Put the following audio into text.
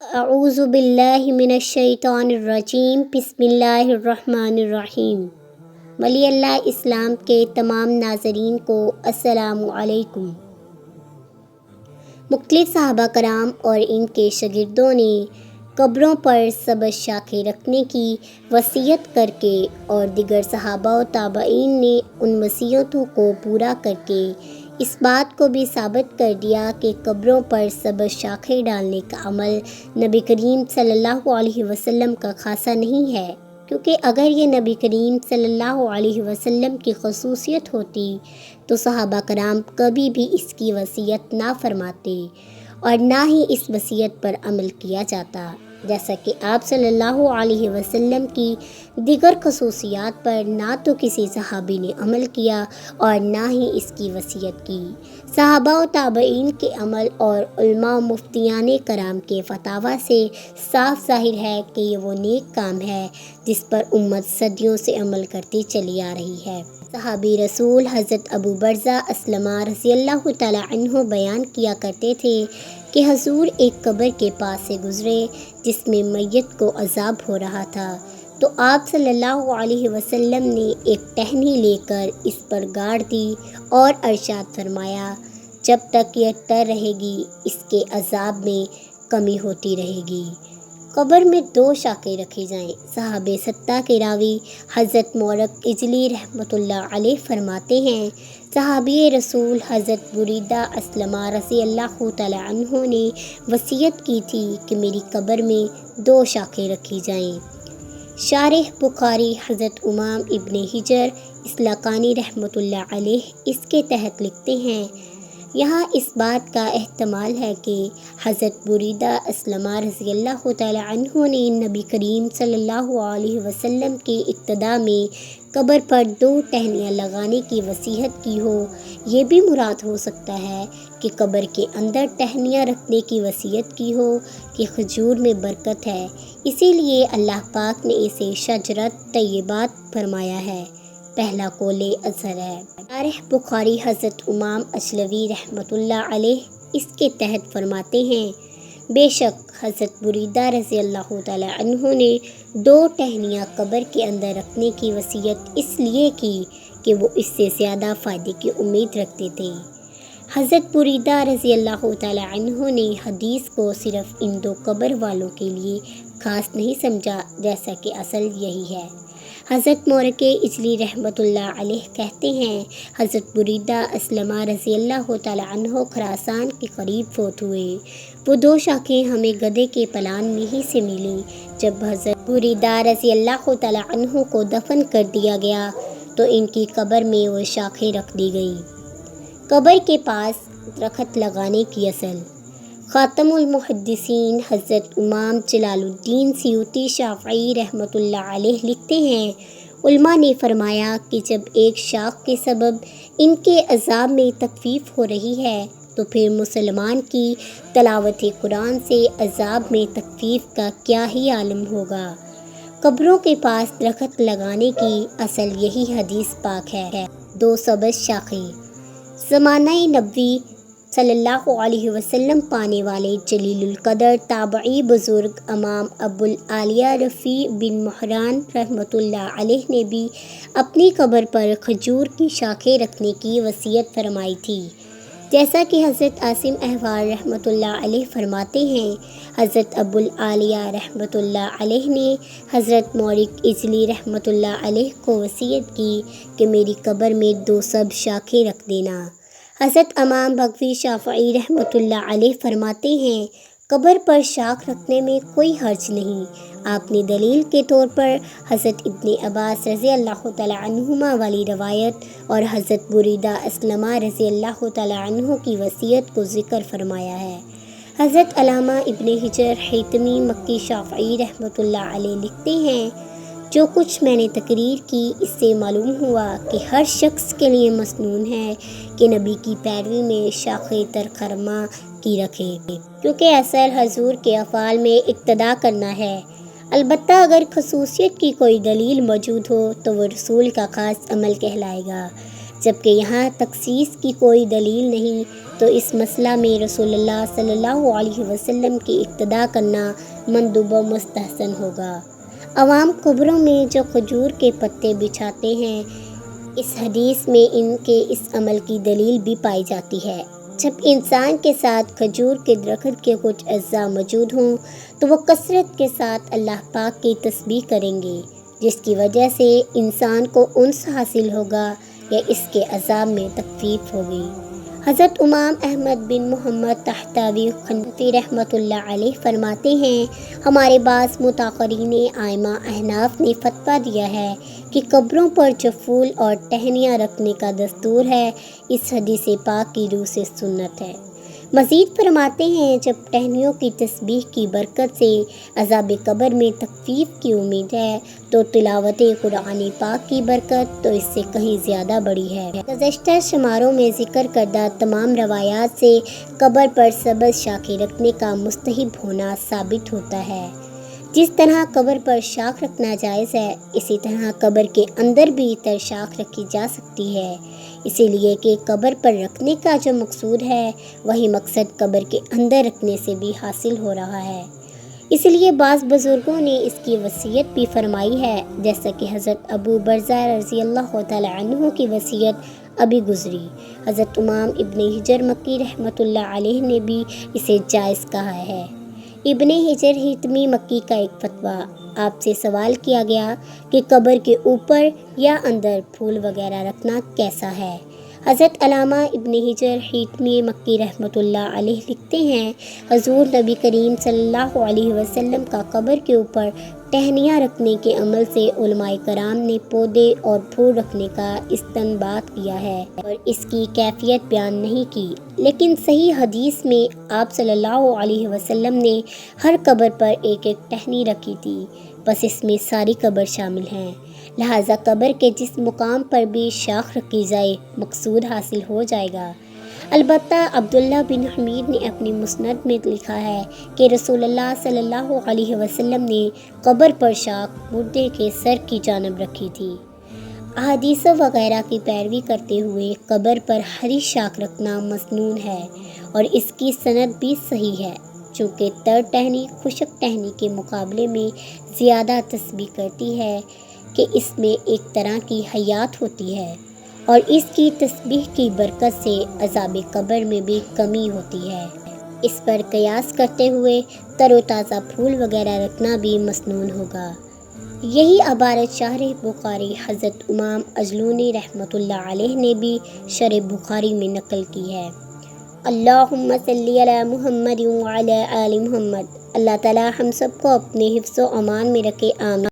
اعوذ باللہ من الشیطان الرجیم، بسم اللہ الرحمن الرحیم۔ ولی اللہ اسلام کے تمام ناظرین کو السلام علیکم۔ مختلف صحابہ کرام اور ان کے شاگردوں نے قبروں پر سبز شاخیں رکھنے کی وصیت کر کے اور دیگر صحابہ و تابعین نے ان وصیتوں کو پورا کر کے اس بات کو بھی ثابت کر دیا کہ قبروں پر سبز شاخیں ڈالنے کا عمل نبی کریم صلی اللہ علیہ وسلم کا خاصہ نہیں ہے، کیونکہ اگر یہ نبی کریم صلی اللہ علیہ وسلم کی خصوصیت ہوتی تو صحابہ کرام کبھی بھی اس کی وصیت نہ فرماتے اور نہ ہی اس وصیت پر عمل کیا جاتا، جیسا کہ آپ صلی اللہ علیہ وسلم کی دیگر خصوصیات پر نہ تو کسی صحابی نے عمل کیا اور نہ ہی اس کی وصیت کی۔ صحابہ و تابعین کے عمل اور علماء و مفتیان کرام کے فتاویٰ سے صاف ظاہر ہے کہ یہ وہ نیک کام ہے جس پر امت صدیوں سے عمل کرتی چلی آ رہی ہے۔ صحابی رسول حضرت ابو برزہ اسلمہ رضی اللہ تعالی عنہ بیان کیا کرتے تھے کہ حضور ایک قبر کے پاس سے گزرے جس میں میت کو عذاب ہو رہا تھا، تو آپ صلی اللہ علیہ وسلم نے ایک ٹہنی لے کر اس پر گاڑ دی اور ارشاد فرمایا، جب تک یہ تر رہے گی اس کے عذاب میں کمی ہوتی رہے گی۔ قبر میں 2 شاخیں رکھی جائیں۔ صحابہ 7 کے راوی حضرت مورق اجلی رحمۃ اللہ علیہ فرماتے ہیں، صحابی رسول حضرت بریدہ اسلمہ رضی اللہ تعالی عنہ نے وصیت کی تھی کہ میری قبر میں 2 شاخیں رکھی جائیں۔ شارح بخاری حضرت امام ابن حجر اسلقانی رحمۃ اللہ علیہ اس کے تحت لکھتے ہیں، یہاں اس بات کا احتمال ہے کہ حضرت بریدہ اسلمہ رضی اللہ تعالی عنہ نے نبی کریم صلی اللہ علیہ وسلم کی ابتدا میں قبر پر 2 ٹہنیاں لگانے کی وصیت کی ہو۔ یہ بھی مراد ہو سکتا ہے کہ قبر کے اندر ٹہنیاں رکھنے کی وصیت کی ہو کہ کھجور میں برکت ہے، اسی لیے اللہ پاک نے اسے شجرۃ طیبات فرمایا ہے۔ پہلا قول اظہر ہے۔ شارح بخاری حضرت امام اجلوی رحمۃ اللہ علیہ اس کے تحت فرماتے ہیں، بے شک حضرت بریدہ رضی اللہ تعالی عنہ نے 2 ٹہنیاں قبر کے اندر رکھنے کی وصیت اس لیے کی کہ وہ اس سے زیادہ فائدے کی امید رکھتے تھے۔ حضرت بریدہ رضی اللہ تعالی عنہ نے حدیث کو صرف ان 2 قبر والوں کے لیے خاص نہیں سمجھا، جیسا کہ اصل یہی ہے۔ حضرت مورق اجلی رحمۃ اللہ علیہ کہتے ہیں، حضرت بریدہ اسلمہ رضی اللہ تعالی عنہ خراسان کے قریب فوت ہوئے۔ وہ 2 شاخیں ہمیں گدھے کے پلان میں ہی سے ملیں۔ جب حضرت بریدہ رضی اللہ تعالی عنہ کو دفن کر دیا گیا تو ان کی قبر میں وہ شاخیں رکھ دی گئیں۔ قبر کے پاس درخت لگانے کی اصل۔ خاتم المحدثین حضرت امام جلال الدین سیوطی شافعی رحمۃ اللہ علیہ لکھتے ہیں، علماء نے فرمایا کہ جب ایک شاخ کے سبب ان کے عذاب میں تخفیف ہو رہی ہے تو پھر مسلمان کی تلاوت قرآن سے عذاب میں تخفیف کا کیا ہی عالم ہوگا۔ قبروں کے پاس درخت لگانے کی اصل یہی حدیث پاک ہے۔ 2 سبز شاخیں۔ زمانہ نبوی صلی اللہ علیہ وسلم پانے والے جلیل القدر تابعی بزرگ امام ابو العالیہ رفیع بن مہران رحمۃ اللہ علیہ نے بھی اپنی قبر پر کھجور کی شاخیں رکھنے کی وصیت فرمائی تھی، جیسا کہ حضرت عاصم احوال رحمۃ اللہ علیہ فرماتے ہیں، حضرت ابو العالیہ رحمۃ اللہ علیہ نے حضرت مورق اجلی رحمۃ اللہ علیہ کو وصیت کی کہ میری قبر میں 2 سبز شاخیں رکھ دینا۔ حضرت امام بغوی شافعی رحمۃ اللہ علیہ فرماتے ہیں، قبر پر شاخ رکھنے میں کوئی حرج نہیں۔ آپ نے دلیل کے طور پر حضرت ابن عباس رضی اللہ تعالی عنہما والی روایت اور حضرت بریدہ اسلمہ رضی اللہ تعالی عنہ کی وصیت کو ذکر فرمایا ہے۔ حضرت علامہ ابن حجر حیتمی مکی شافعی رحمۃ اللہ علیہ لکھتے ہیں، جو کچھ میں نے تقریر کی اس سے معلوم ہوا کہ ہر شخص کے لیے مسنون ہے کہ نبی کی پیروی میں شاخ ترخرما کی رکھے، کیونکہ اثر حضور کے افعال میں اقتدا کرنا ہے۔ البتہ اگر خصوصیت کی کوئی دلیل موجود ہو تو وہ رسول کا خاص عمل کہلائے گا۔ جبکہ یہاں تخصیص کی کوئی دلیل نہیں، تو اس مسئلہ میں رسول اللہ صلی اللہ علیہ وسلم کی اقتداء کرنا مندوب و مستحسن ہوگا۔ عوام قبروں میں جو کھجور کے پتے بچھاتے ہیں، اس حدیث میں ان کے اس عمل کی دلیل بھی پائی جاتی ہے۔ جب انسان کے ساتھ کھجور کے درخت کے کچھ اجزاء موجود ہوں تو وہ کثرت کے ساتھ اللہ پاک کی تسبیح کریں گے، جس کی وجہ سے انسان کو انس حاصل ہوگا یا اس کے عذاب میں تخفیف ہوگی۔ حضرت امام احمد بن محمد طحطاوی قندوقی رحمۃ اللہ علیہ فرماتے ہیں، ہمارے بعض متاخرین ائمہ احناف نے فتویٰ دیا ہے کہ قبروں پر جو پھول اور ٹہنیاں رکھنے کا دستور ہے، اس حدیث پاک کی روح سے سنت ہے۔ مزید فرماتے ہیں، جب ٹہنیوں کی تسبیح کی برکت سے عذاب قبر میں تخفیف کی امید ہے تو تلاوت قرآن پاک کی برکت تو اس سے کہیں زیادہ بڑی ہے۔ گزشتہ شماروں میں ذکر کردہ تمام روایات سے قبر پر سبز شاخیں رکھنے کا مستحب ہونا ثابت ہوتا ہے۔ جس طرح قبر پر شاخ رکھنا جائز ہے، اسی طرح قبر کے اندر بھی تر شاخ رکھی جا سکتی ہے، اسی لیے کہ قبر پر رکھنے کا جو مقصود ہے وہی مقصد قبر کے اندر رکھنے سے بھی حاصل ہو رہا ہے۔ اس لیے بعض بزرگوں نے اس کی وصیت بھی فرمائی ہے، جیسا کہ حضرت ابو برزہ رضی اللہ تعالی عنہ کی وصیت ابھی گزری۔ حضرت امام ابن حجر مکی رحمۃ اللہ علیہ نے بھی اسے جائز کہا ہے۔ ابن حجر حتمی مکی کا ایک فتویٰ، آپ سے سوال کیا گیا کہ قبر کے اوپر یا اندر پھول وغیرہ رکھنا کیسا ہے؟ حضرت علامہ ابن حجر حتمی مکی رحمۃ اللہ علیہ لکھتے ہیں، حضور نبی کریم صلی اللہ علیہ وسلم کا قبر کے اوپر ٹہنیاں رکھنے کے عمل سے علماء کرام نے پودے اور پھول رکھنے کا استنباط کیا ہے اور اس کی کیفیت بیان نہیں کی، لیکن صحیح حدیث میں آپ صلی اللہ علیہ وسلم نے ہر قبر پر ایک ایک ٹہنی رکھی تھی، بس اس میں ساری قبر شامل ہیں، لہٰذا قبر کے جس مقام پر بھی شاخ رکھی جائے مقصود حاصل ہو جائے گا۔ البتہ عبداللہ بن حمید نے اپنی مسند میں لکھا ہے کہ رسول اللہ صلی اللہ علیہ وسلم نے قبر پر شاخ مردے کے سر کی جانب رکھی تھی۔ احادیث وغیرہ کی پیروی کرتے ہوئے قبر پر ہری شاخ رکھنا مسنون ہے اور اس کی سند بھی صحیح ہے، چونکہ تر ٹہنی خشک ٹہنی کے مقابلے میں زیادہ تسبیح کرتی ہے کہ اس میں ایک طرح کی حیات ہوتی ہے اور اس کی تسبیح کی برکت سے عذاب قبر میں بھی کمی ہوتی ہے۔ اس پر قیاس کرتے ہوئے تر و تازہ پھول وغیرہ رکھنا بھی مسنون ہوگا۔ یہی عبارت شارح بخاری حضرت امام اجلونی رحمۃ اللہ علیہ نے بھی شرح بخاری میں نقل کی ہے۔ اللہم صلی علی محمد وعلی آل محمد۔ اللہ تعالی ہم سب کو اپنے حفظ و امان میں رکھے، آمین۔